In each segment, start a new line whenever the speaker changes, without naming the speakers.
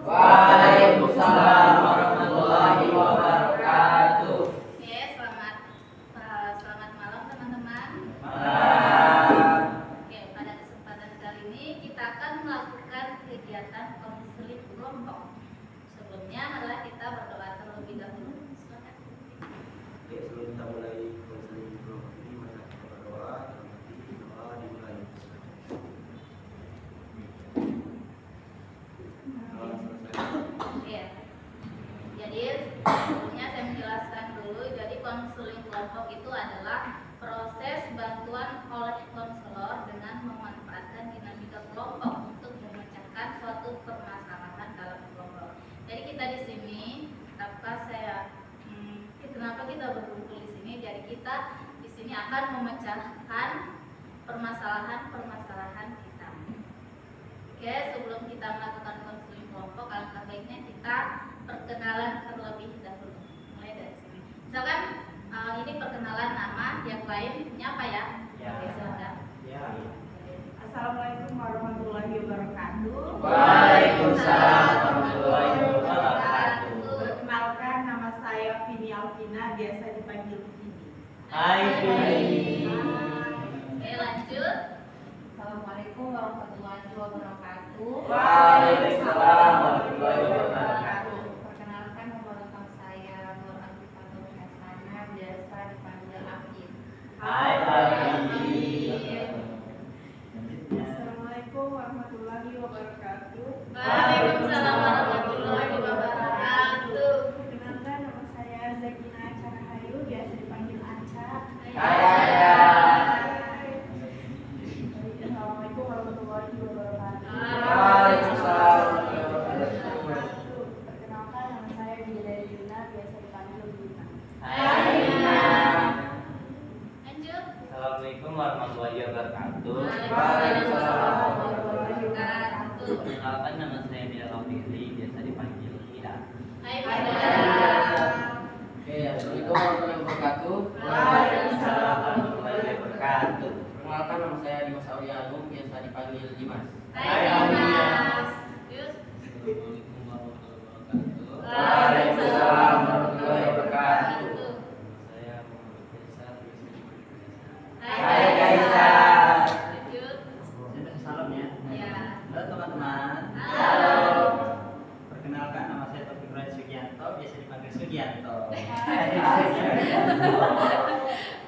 Waalaikumsalam warahmatullahi wabarakatuh.
Oke, selamat malam teman-teman.
Malam.
Oke, pada kesempatan kali ini kita akan melakukan kegiatan konseling kelompok. Sebelumnya adalah kita berdoa terlebih dahulu. Silakan.
Oke, sebelum kita mulai konseling kelompok ini, mari kita berdoa. Doa dimulai.
Oke. Jadi sebelumnya saya menjelaskan dulu. Jadi konseling kelompok itu adalah proses bantuan oleh konselor dengan memanfaatkan dinamika kelompok untuk memecahkan suatu permasalahan dalam kelompok. Jadi kita di sini, kenapa kita berkumpul di sini? Jadi kita di sini akan memecahkan permasalahan kita. Oke, sebelum kita melakukan konseling kelompok, alangkah baiknya kita perkenalan terlebih dahulu. Mulai dari sini. Misalkan ini perkenalan nama, yang lainnya apa ya?
Ya.
Oke, silakan.
Ya.
Assalamualaikum warahmatullahi wabarakatuh.
Waalaikumsalam warahmatullahi wabarakatuh.
Perkenalkan, nama saya Vini Alvina, biasa dipanggil Vini.
Hai Vini.
Oke, lanjut.
Assalamualaikum warahmatullahi wabarakatuh.
Waalaikumsalam warahmatullahi wabarakatuh.
Perkenalkan, nama lengkap saya Nur Afifatul Hasana, biasa dipanggil Afif.
Hai Vini.
Assalamualaikum warahmatullahi wabarakatuh.
Waalaikumsalam warahmatullahi wabarakatuh.
Perkenalkan, nama saya Zakina Carahayu, biasa dipanggil Anca. Assalamualaikum warahmatullahi wabarakatuh.
Waalaikumsalam warahmatullahi wabarakatuh.
Perkenalkan, nama saya Bidadari Yuna, biasa dipanggil Yuna.
Hai Vina.
Lanjut.
Assalamualaikum warahmatullahi wabarakatuh.
Waalaikumsalam warahmatullahi wabarakatuh.
Perkenalkan, nama saya Bilal Fikri, biasa dipanggil Ida.
Hai
Hai,
Bida.
Oke, assalamualaikum warahmatullahi wabarakatuh.
Waalaikumsalam warahmatullahi wabarakatuh.
Perkenalkan, nama saya Dimas Aulianum, biasa dipanggil Dimas.
Hai Dimas. Yus.
Assalamualaikum warahmatullahi wabarakatuh.
Waalaikumsalam warahmatullahi wabarakatuh.
Saya Muhammad Kaisar, biasa dipanggil Kaisar.
Hai
Kaisar.
Lanjut.
Saya kasih salam ya.
Ya.
Halo teman-teman.
Halo.
Perkenalkan, nama saya Taufik Ibrahim Sugianto, biasa dipanggil Sugianto.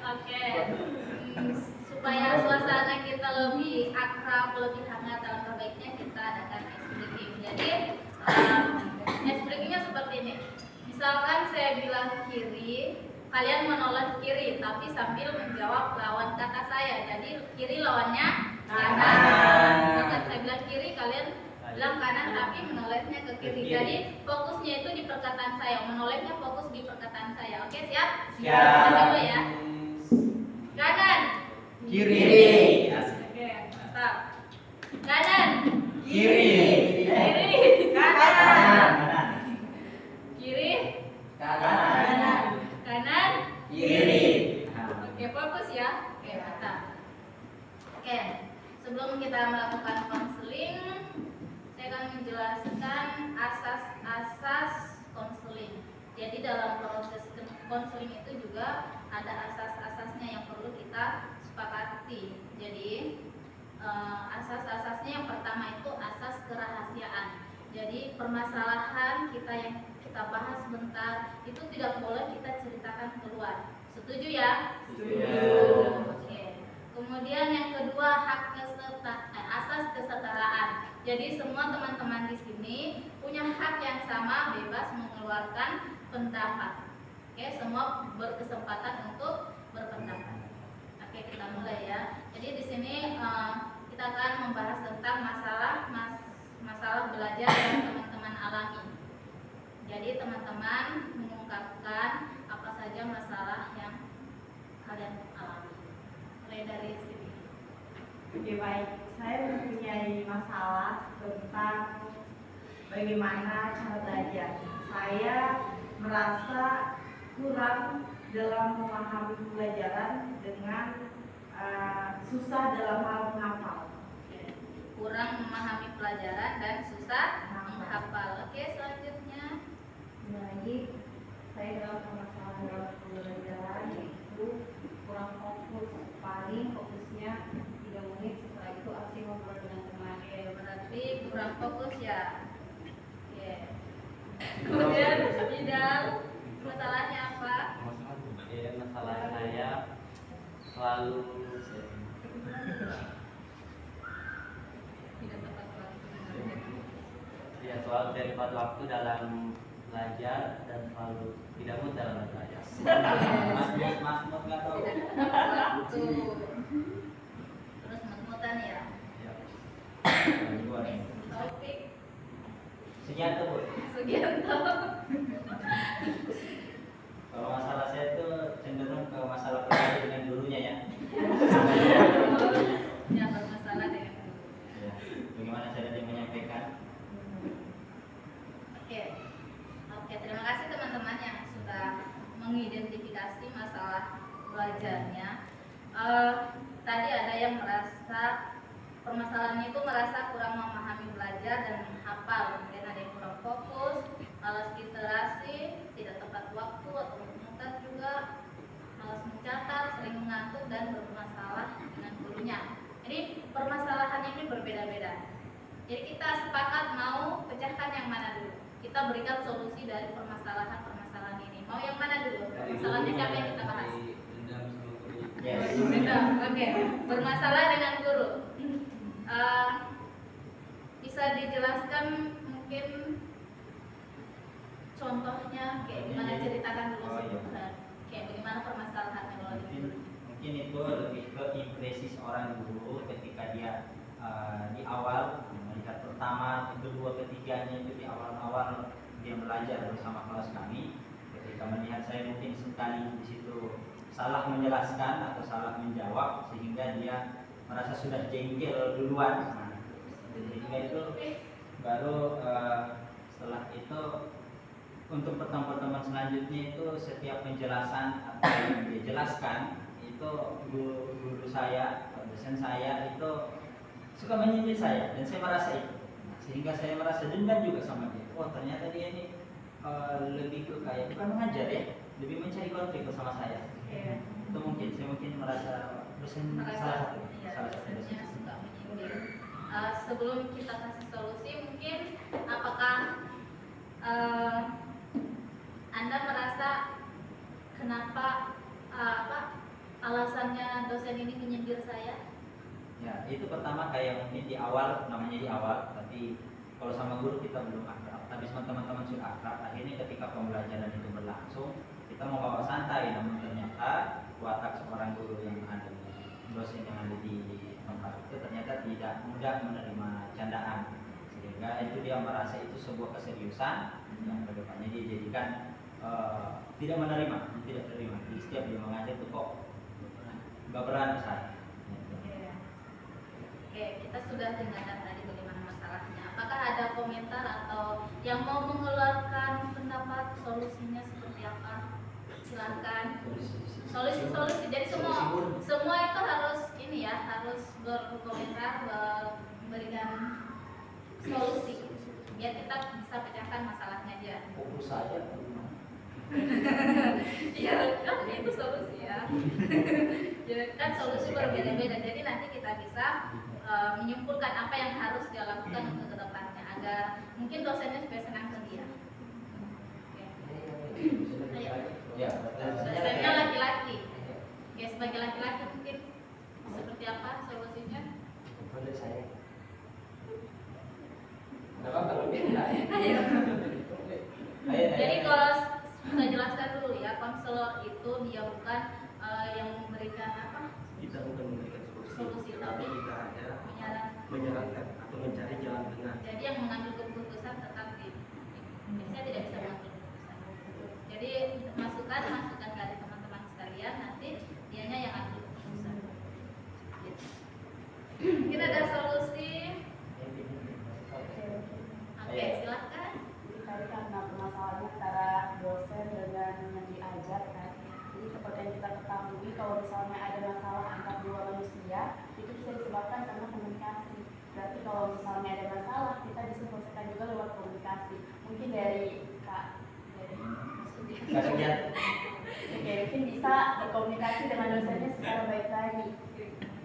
Oke. Supaya suasana kita lebih akrab, lebih hangat, alangkah baiknya kita adakan ice breaking. Jadi ice breakingnya seperti ini. Misalkan saya bilang kiri, kalian menoleh kiri, tapi sambil menjawab lawan kata saya. Jadi kiri lawannya kanan. Misalkan saya bilang kiri, kalian bilang kanan, tapi menolehnya ke kiri. Jadi fokusnya itu di perkataan saya, menolehnya fokus di perkataan saya. Oke, siap?
Siap.
Coba ya. Kanan.
Kiri.
Oke, mantap. Kanan.
Kiri.
Kiri.
Kanan.
Kiri.
Kanan.
Kanan.
Kiri.
Oke, fokus ya. Oke, mantap. Oke, sebelum kita melakukan konseling, saya akan menjelaskan asas-asas konseling. Jadi dalam proses konseling itu juga ada asas-asasnya yang perlu kita sepakati. Jadi asas-asasnya yang pertama itu asas kerahasiaan. Jadi permasalahan kita yang kita bahas sebentar itu tidak boleh kita ceritakan keluar. Setuju ya?
Setuju.
Oke. Kemudian yang kedua asas kesetaraan. Jadi semua teman-teman di sini punya hak yang sama, bebas mengeluarkan pendapat. Oke, semua berkesempatan untuk berpendapat. Oke, kita mulai ya. Jadi di sini kita akan membahas tentang masalah belajar yang teman-teman alami. Jadi teman-teman mengungkapkan apa saja masalah yang kalian alami. Mulai dari sini.
Oke, baik. Saya mempunyai masalah tentang bagaimana cara belajar. Saya merasa kurang dalam memahami pelajaran dengan susah dalam hal menghafal.
Kurang memahami pelajaran dan susah menghafal. Oke, selanjutnya.
Baik, saya dalam permasalahan dalam pembelajaran yaitu kurang fokus, paling fokusnya 3 menit, setelah itu asing ngobrol dengan teman.
Oke, berarti kurang fokus ya. Oke. Kemudian bidang masalahnya apa?
Masalah saya selalu
Tidak tepat waktu.
ya soal tepat waktu dalam belajar dan selalu tidak mood dalam belajar.
Mas nggak tahu.
Tidak tepat waktu. Terus mut-mutan ya.
Ya.
Topik
Sekian tuh, Bu.
Sugianto.
Kalau masalah saya tuh cenderung ke masalah pribadi dengan gurunya ya.
Yang bermasalah dengan guru.
Ya. Bagaimana cara dia menyampaikan?
Oke, terima kasih teman-teman yang sudah mengidentifikasi masalah belajarnya. Tadi ada yang merasa permasalahannya itu merasa kurang memahami belajar dan menghafal, kemudian ada yang kurang fokus, malas literasi, tidak tepat waktu atau memutar juga, malas mencatat, sering mengantuk dan bermasalah dengan gurunya. Jadi permasalahannya ini berbeda-beda. Jadi kita sepakat mau pecahkan yang mana dulu. Kita berikan solusi dari permasalahan ini. Mau yang mana dulu? Permasalahannya siapa yang kita bahas?
Yes.
Beda. Oke. Bermasalah dengan guru. Bisa dijelaskan mungkin contohnya kayak gimana, ceritakan dulu
Oh, iya.
sebentar. Kayak bagaimana permasalahannya kalau di guru.
Mungkin itu lebih ke impresi seorang guru ketika dia di awal melihat pertama, kedua, ketiganya itu di awal-awal dia belajar bersama kelas kami. Ketika melihat saya mungkin sekali di situ salah menjelaskan atau salah menjawab sehingga dia merasa sudah jengkel duluan. Nah, sehingga itu baru setelah itu untuk pertemuan-pertemuan selanjutnya itu setiap penjelasan apa yang dia jelaskan itu guru saya, dosen saya itu suka menyindir saya dan saya merasa itu. Nah, sehingga saya merasa dendam juga sama dia. Oh, ternyata dia ini lebih ke kayak bukan mengajar ya, lebih mencari konflik bersama saya.
Iya.
Itu mungkin saya merasa dosen salah satu dosen.
Dosennya suka menyindir. Sebelum kita kasih solusi, mungkin apakah Anda merasa kenapa alasannya dosen ini menyindir saya?
Ya, itu pertama kayak mungkin di awal, namanya di awal, tapi kalau sama guru kita belum akrab. Tapi sama teman-teman sudah akrab, akhirnya ketika pembelajaran itu berlangsung, kita mau bawa santai, namun ternyata watak seorang guru yang ada di dosen yang ada di tempat itu ternyata tidak mudah menerima candaan, sehingga itu dia merasa itu sebuah keseriusan yang kedepannya dia jadikan tidak terima. Jadi setiap dia mengajar itu kok nggak berani saya.
Oke, kita sudah dengarkan tadi bagaimana masalahnya. Apakah ada komentar atau yang mau mengeluarkan pendapat solusinya seperti apa? Silakan. Solusi. Jadi semua itu harus ini ya, harus berkomentar, memberikan solusi. Biar kita bisa pecahkan masalahnya aja.
Fokus saja.
Iya, kan itu solusi ya. Jadi kan solusi berbeda-beda. Jadi nanti kita bisa menyimpulkan apa yang harus dia lakukan untuk kedepannya agar mungkin dosennya supaya senang ke dia. Oke. Ayo.
Ya,
Dosennya laki-laki. Oke, sebagai laki-laki mungkin seperti apa solusinya?
Kepada saya.
Enggak apa-apa lebih enggak ya.
Ayo. Jadi
Ayo.
kalau saya jelaskan dulu ya, konselor itu dia bukan yang memberikan apa?
Kita bukan memberikan
Solusi,
tapi
tapi
kita ada
menyarankan.
atau mencari jalan tengah.
Jadi yang mengambil keputusan tetap di. Jadi saya tidak bisa mengambil keputusan. Jadi masukan dari teman-teman sekalian, nanti dianya yang ambil keputusan. Gitu. Mungkin ada solusi. Oke, silakan.
Jadi tadi karena permasalahan antara dosen dengan yang diajar kan. Jadi seperti yang kita ketahui kalau misalnya ada masalah antar dua manusia itu bisa disebabkan karena komunikasi. Berarti kalau misalnya ada masalah kita bisa selesaikan juga lewat komunikasi. komunikasi. Mungkin dari Kak
Kak Sugiat.
Oke, mungkin bisa berkomunikasi dengan dosennya secara baik lagi.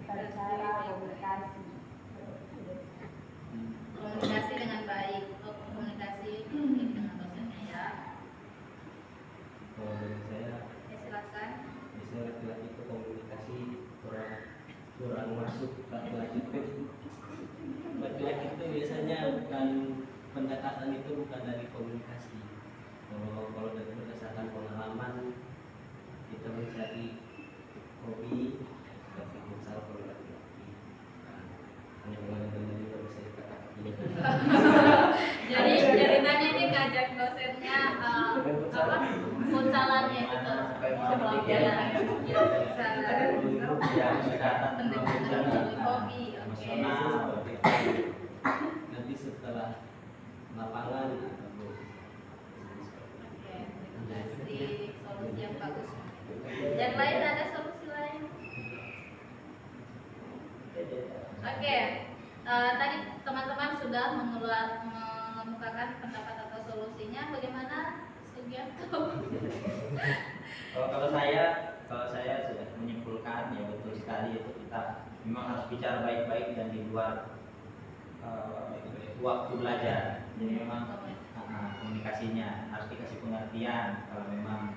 Cara komunikasi.
Komunikasi dengan baik, komunikasi dengan dosennya ya.
Kalau dari saya,
Ya silakan.
biasanya laki-laki itu komunikasi kurang masuk laki-laki itu biasanya bukan pendekatan itu bukan dari komunikasi. Kalau dari berdasarkan pengalaman kita mencari hobi seperti misal kalau laki-laki hanya dengan juga bisa dikatakan
Jadi nanya ini ngajak dosennya apa futsalannya gitu. Hobi, oke.
nanti setelah lapangan
Oke, terima kasih solusi yang bagus. Yang lain ada solusi lain? Oke, tadi teman-teman sudah mengemukakan pendapat atau solusinya. Bagaimana Sugiarto?
Kalau saya sudah menyimpulkan ya betul sekali itu kita memang harus bicara baik-baik dan di luar waktu belajar. Jadi memang komunikasinya harus dikasih pengertian. Kalau memang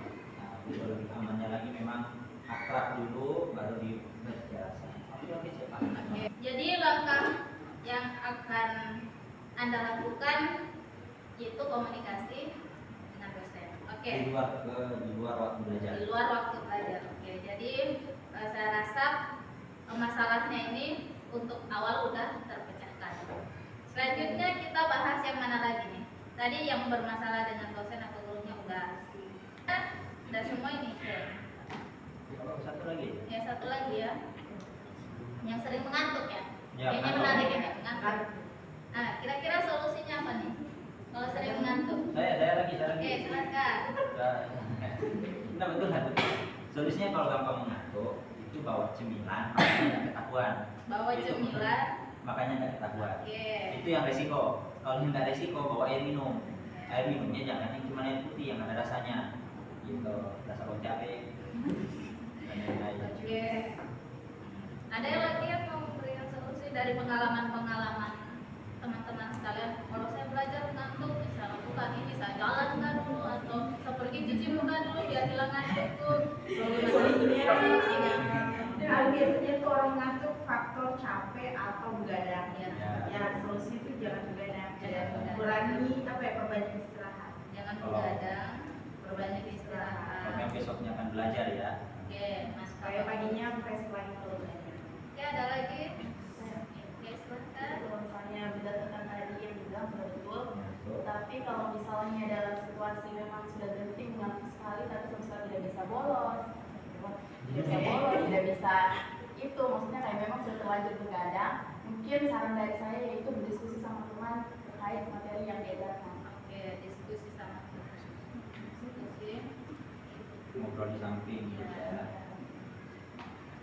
lebih amannya lagi memang akrab dulu baru dijelasin. Oke, siapa?
Oke, jadi langkah yang akan Anda lakukan yaitu komunikasi dengan dosen. Oke.
Di luar waktu belajar.
Di luar waktu belajar. Oke, jadi saya rasa masalahnya ini untuk awal udah terpecahkan. Selanjutnya kita bahas yang mana lagi nih? Tadi yang bermasalah dengan dosen atau gurunya udah semua ini.
Satu lagi.
Ya satu lagi ya, yang sering mengantuk ya.
Ya,
Kayaknya
mengantuk.
menarik ya, mengantuk. Nah, kira-kira solusinya apa nih? Kalau sering mengantuk?
Saya lagi.
Oke, silakan.
Nah betul. Solusinya kalau gampang mengantuk itu bawa cemilan makanya nggak ketahuan.
Bawa
Itu.
cemilan.
Makanya nggak ketahuan.
Oke.
Itu yang resiko. Kalau yang nggak resiko bawa air minum. Air minumnya jangan yang cuma air putih yang ada rasanya. Gitu, rasa bawang cabai. Dan lain-lain.
Oke. Ada yang lagi yang mau memberikan solusi dari pengalaman-pengalaman teman-teman sekalian? Kalau saya belajar mengantuk, bisa lakukan ini, saya jalankan dulu atau saya pergi cuci muka dulu biar hilang ngantukku.
Biasanya tuh orang ngantuk faktor capek atau begadang ya.
Ya.
Ya solusi itu jangan begadang,
Jangan begadang.
kurangi perbanyak istirahat.
Jangan
Kalau-
begadang, berbanyak
Kalau
istirahat.
yang besoknya akan belajar ya.
Oke, Mas.
Supaya paginya fresh lagi kalau belajar.
Oke, ada lagi? Oke, silakan.
Kalau misalnya berdasarkan tadi yang bilang sudah betul,
Betul.
tapi kalau misalnya dalam situasi memang sudah genting mengantuk sekali tapi sama sekali tidak bisa bolos, tidak bisa itu, maksudnya kayak memang sudah terlanjur begadang, mungkin saran dari saya yaitu berdiskusi sama teman terkait materi yang diajarkan.
Oke, diskusi sama diskusi.
Ngobrol di samping gitu ya.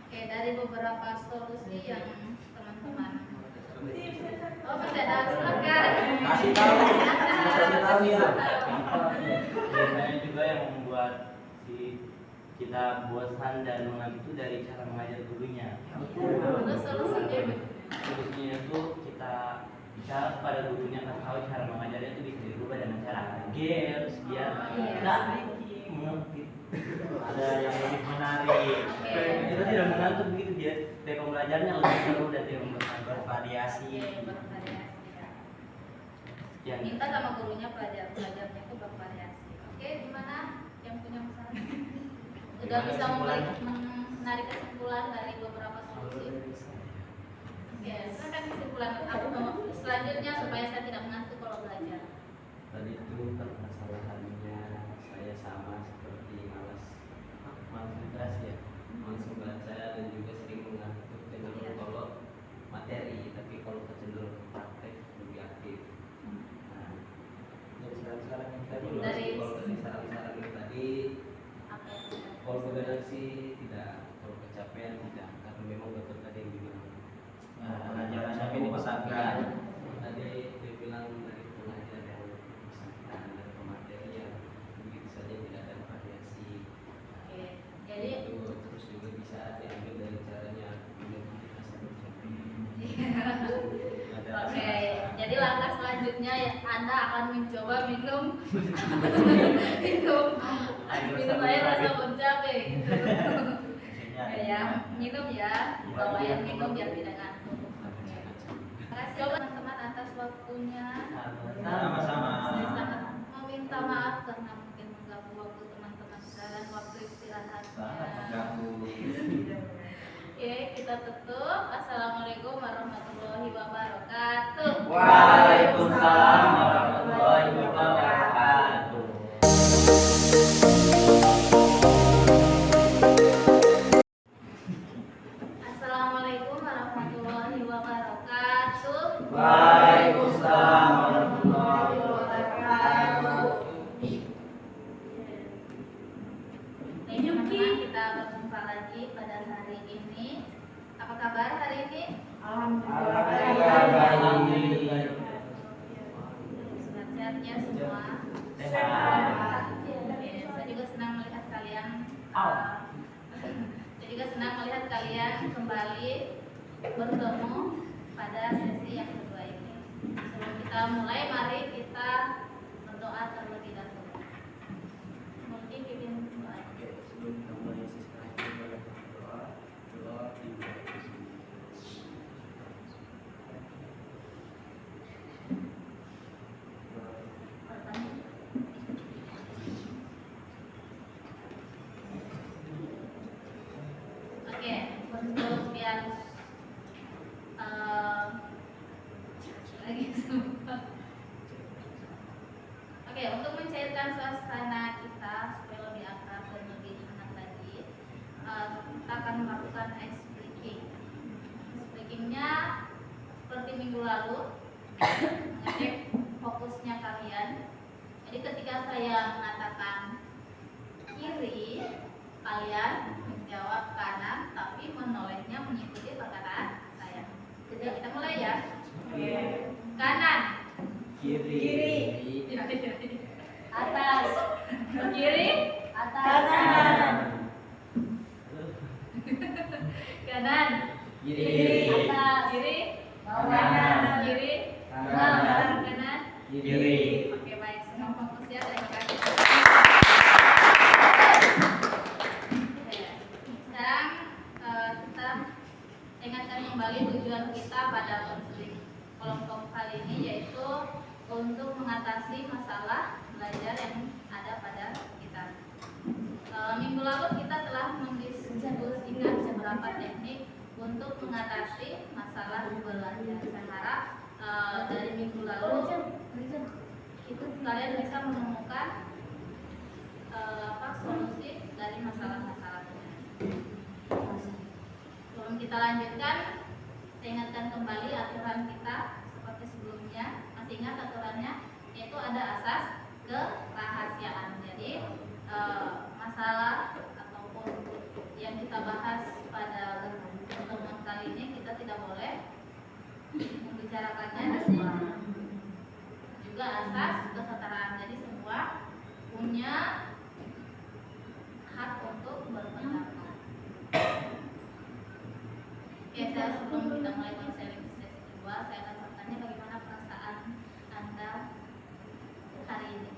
Oke, dari beberapa solusi yang teman-teman. Oh, masih ada, silakan.
Kasih tahu ya.
biasanya juga yang membuat kita bosan dan mengantuk itu dari cara mengajar gurunya.
Terus solusinya?
Solusinya itu kita bicara kepada gurunya, kita tahu cara mengajarnya itu bisa dirubah dengan cara games biar kita mengerti.
Ada yang lebih menarik.
Oke.
Kita tidak mengantuk begitu dia dari pembelajarannya lebih seru dan tidak
Bervariasi.
Oke, bervariasi ya.
yang
Minta sama gurunya pelajarnya itu bervariasi. Oke, gimana yang punya masalah? Udah bisa menarik kesimpulan dari beberapa solusi. Oke, silakan kesimpulan aku mau selanjutnya supaya saya tidak mengantuk kalau belajar.
tadi itu permasalahannya saya sama seperti malas konsentrasi ya, malas membaca dan juga sering mengantuk cenderung kalau materi, tapi kalau kecenderung praktek lebih aktif. Nah, dari saran-saran yang tadi,
Dari-
kalau dari saran-saran yang tadi,
Apa yang kita-
kalau begadang sih tidak, kalau kecapean tidak, karena memang betul tadi yang dibilang.
Nah, pengajarannya ini pesantren.
Tadi dia bilang dari pengajar yang
langkah selanjutnya ya, Anda akan mencoba minum air rasa bon cabe gitu. Ya, minum ya, bawain minum biar tidak ngantuk. Terima kasih teman-teman atas waktunya.
Sama-sama.
Saya sangat meminta maaf karena mungkin mengganggu waktu teman-teman dan waktu istirahatnya.
Sangat mengganggu.
Oke, kita tutup. Assalamualaikum warahmatullahi wabarakatuh.
Waalaikumsalam warahmatullahi wabarakatuh.
Assalamualaikum warahmatullahi wabarakatuh.
Waalaikumsalam warahmatullahi wabarakatuh.
Baik teman-teman, kita berjumpa lagi pada hari ini. Apa kabar hari ini?
Alhamdulillah.
Sehat-sehat ya semua.
Sehat.
Oke, saya juga senang melihat kalian. Saya juga senang melihat kalian kembali bertemu pada sesi yang kedua ini. Sebelum kita mulai, mari kita berdoa terlebih dahulu. Mungkin pimpin doa.
Oke, sebelum kita mulai sesi terakhir, boleh berdoa. Doa dimulai.
Oke, untuk biar lagi sempat. Oke, untuk mencairkan suasana kita supaya lebih akrab dan lebih hangat lagi, kita akan melakukan ice breaking. Ice breakingnya seperti minggu lalu, mengecek fokusnya kalian. Jadi ketika saya mengatakan kiri, kalian menjawab kanan, tapi menolehnya mengikuti perkataan saya. Jadi kita mulai ya. Kanan,
Kiri.
atas, kiri, atas, kanan,
Kiri.
atas, kiri,
Kanan.
kiri,
Kanan.
kanan.
Kiri.
Oke, baik, semua fokus ya. Terima kasih. Oke, sekarang kita ingatkan kembali tujuan kita pada konseling kelompok kali ini, yaitu untuk mengatasi masalah belajar yang ada pada kita. Minggu lalu kita telah mendiskusikan beberapa teknik untuk mengatasi masalah belajar. Saya harap dari minggu lalu itu kalian bisa menemukan solusi dari masalah-masalahnya. Sebelum kita lanjutkan, saya ingatkan kembali aturan kita seperti sebelumnya. Masih ingat aturannya? Yaitu ada asas kerahasiaan. Jadi masalah ataupun yang kita bahas pada pertemuan kali ini kita tidak boleh membicarakannya di luar. Juga asas kesetaraan. Jadi semua punya hak untuk berpendapat. Oke, saya sebelum kita mulai konseling sesi kedua, saya akan bertanya bagaimana perasaan Anda hari ini.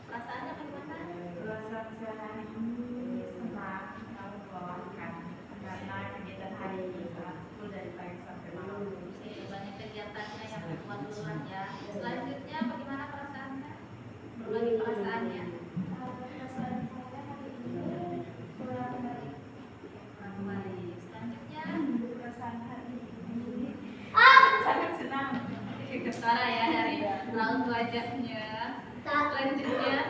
Perasaannya bagaimana?
Perasaan saya hari ini senang, lalu melelahkan karena kegiatan hari ini sangat full dari pagi sampai malam.
Oke, banyak kegiatannya yang membuat lelah ya. Selanjutnya bagaimana perasaannya? Berbagi perasaannya.
Perasaan saya hari ini kurang baik.
Kurang baik. Selanjutnya
Perasaan hari ini
Sangat senang.
ketara ya dari raut wajahnya. Selanjutnya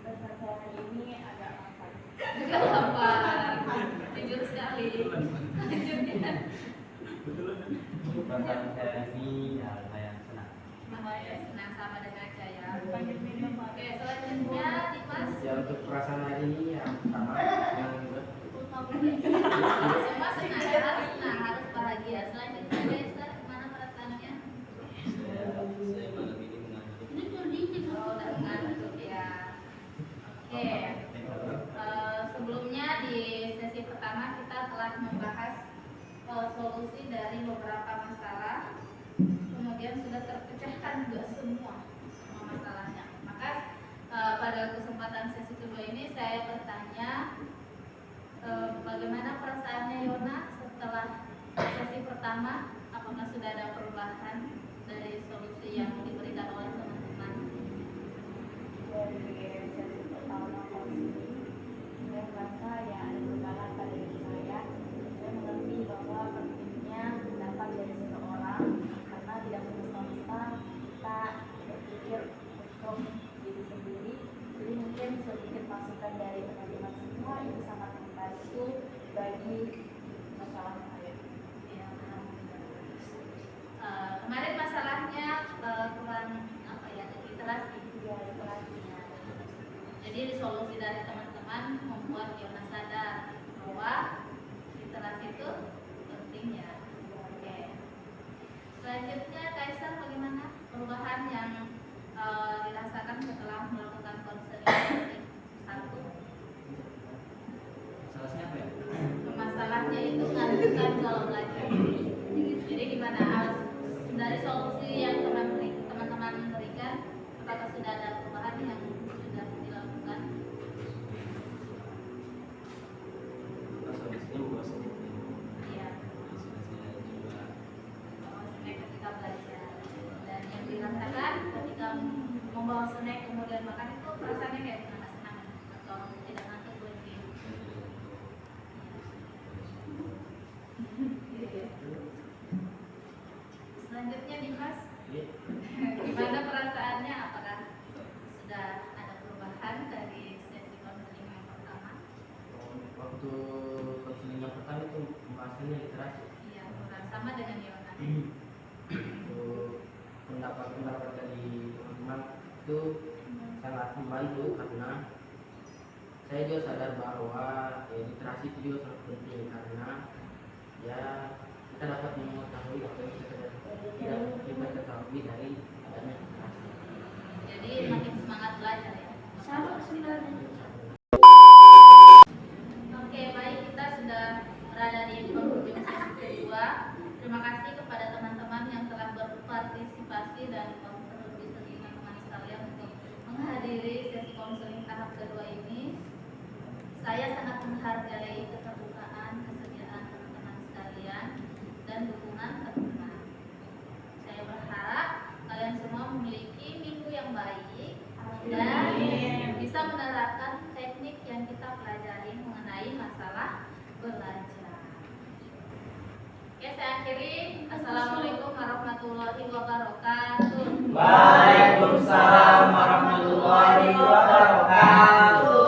perasaan saya hari ini agak lapar.
juga apa? Jujur sekali. Selanjutnya
Perasaan saya ini ya lumayan senang.
senang sama dengan saya. Oke, selanjutnya Dimas.
Ya untuk perasaan hari ini ya sama yang
Semua senang, harus senang, harus bahagia. Selanjutnya Desa, gimana perasaannya?
saya malam ini mengantuk.
Oh, udah ngantuk ya. Oke. Sebelumnya di sesi pertama kita telah membahas solusi dari beberapa masalah pertama, apakah sudah ada perubahan dari solusi yang diberikan oleh teman-teman?
Dari sesi pertama konseling, saya merasa ya ada perubahan pada diri saya. Saya mengerti bahwa pentingnya pendapat dari seseorang, karena tidak semesta-mesta kita berpikir untuk diri sendiri. Jadi mungkin sedikit masukan dari teman-teman semua itu sangat membantu bagi masalah saya.
Ya, kemarin masalahnya kurang apa ya, literasi.
Ya, literasi.
Jadi solusi dari teman-teman membuat Yona sadar bahwa literasi itu pentingnya. Oke. Selanjutnya Kaisar, bagaimana perubahan yang dirasakan setelah melakukan konseling satu?
Salahnya apa ya?
Masalahnya itu ngadukan kalau belajar. Jadi gimana dari solusi yang teman-teman berikan, apakah sudah ada perubahan yang sudah dilakukan?
Pas habis ini membawa sedikit.
Iya.
Sudah saya coba.
Snack ketika belajar, dan yang dirasakan ketika membawa snack kemudian makan itu perasaannya kayak gimana, senang atau tidak ngantuk lagi? Selanjutnya Dimas, gimana perasaannya? Apakah sudah ada perubahan dari sesi konseling yang pertama?
Waktu konseling yang pertama itu pembahasannya literasi.
Iya, kurang sama dengan Yona.
Untuk pendapat dari teman-teman itu sangat membantu, karena saya juga sadar bahwa literasi itu juga sangat penting, karena ya kita dapat mengetahui apa yang kita tidak kita ketahui dari adanya literasi.
Jadi makin semangat belajar ya.
Sama sebenarnya.
Oke, baik, kita sudah berada di penghujung sesi kedua. Terima kasih kepada teman-teman yang telah berpartisipasi dan berkontribusi teman-teman sekalian untuk menghadiri sesi konseling tahap kedua ini. Saya sangat menghargai keterbukaan, kesediaan teman-teman sekalian, dan dukungan teman-teman. Saya berharap kalian semua memiliki minggu yang baik dan bisa menerapkan teknik yang kita pelajari mengenai masalah belajar. Oke, saya akhiri. Assalamualaikum warahmatullahi wabarakatuh.
Waalaikumsalam warahmatullahi wabarakatuh.